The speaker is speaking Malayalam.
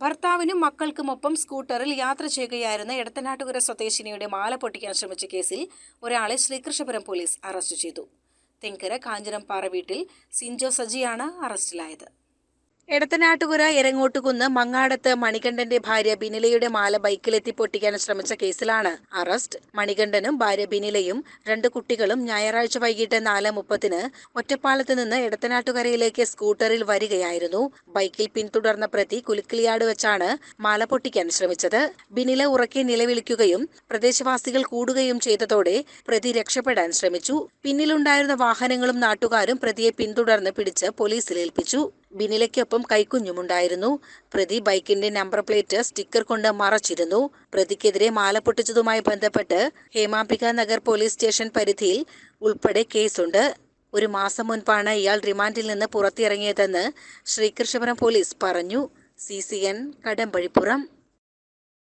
ഭർത്താവിനും മക്കൾക്കുമൊപ്പം സ്കൂട്ടറിൽ യാത്ര ചെയ്യുകയായിരുന്ന എടത്തനാട്ടുകര സ്വദേശിനിയുടെ മാല പൊട്ടിക്കാൻ ശ്രമിച്ച കേസിൽ ഒരാളെ ശ്രീകൃഷ്ണപുരം പോലീസ് അറസ്റ്റ് ചെയ്തു. തെങ്കര കാഞ്ഞിരംപാറ വീട്ടിൽ സിൻജോ സജിയാണ് അറസ്റ്റിലായത്. എടത്തനാട്ടുകര എരങ്ങോട്ടുകുന്ന് മങ്ങാടത്ത് മണികണ്ഠന്റെ ഭാര്യ ബിനിലയുടെ മാല ബൈക്കിലെത്തി പൊട്ടിക്കാൻ ശ്രമിച്ച കേസിലാണ് അറസ്റ്റ്. മണികണ്ഠനും ഭാര്യ ബിനിലയും 2 കുട്ടികളും ഞായറാഴ്ച വൈകിട്ട് 4:30 ഒറ്റപ്പാലത്ത് നിന്ന് എടത്തനാട്ടുകരയിലേക്ക് സ്കൂട്ടറിൽ വരികയായിരുന്നു. ബൈക്കിൽ പിന്തുടർന്ന പ്രതി കുലുക്കിളിയാട് വെച്ചാണ് മാല പൊട്ടിക്കാൻ ശ്രമിച്ചത്. ബിനില ഉറക്കെ നിലവിളിക്കുകയും പ്രദേശവാസികൾ കൂടുകയും ചെയ്തതോടെ പ്രതി രക്ഷപ്പെടാൻ ശ്രമിച്ചു. പിന്നിലുണ്ടായിരുന്ന വാഹനങ്ങളും നാട്ടുകാരും പ്രതിയെ പിന്തുടർന്ന് പിടിച്ച് പോലീസിൽ ഏൽപ്പിച്ചു. ബിനിലയ്ക്കൊപ്പം കൈക്കുഞ്ഞുമുണ്ടായിരുന്നു. പ്രതി ബൈക്കിന്റെ നമ്പർ പ്ലേറ്റ് സ്റ്റിക്കർ കൊണ്ട് മറച്ചിരുന്നു. പ്രതിക്കെതിരെ മാല പൊട്ടിച്ചതുമായി ബന്ധപ്പെട്ട് ഹേമാംബിക നഗർ പോലീസ് സ്റ്റേഷൻ പരിധിയിൽ ഉൾപ്പെടെ കേസുണ്ട്. 1 മാസം മുൻപാണ് ഇയാൾ റിമാൻഡിൽ നിന്ന് പുറത്തിറങ്ങിയതെന്ന് ശ്രീകൃഷ്ണപുരം പോലീസ് പറഞ്ഞു. CCN കടമ്പഴിപ്പുറം.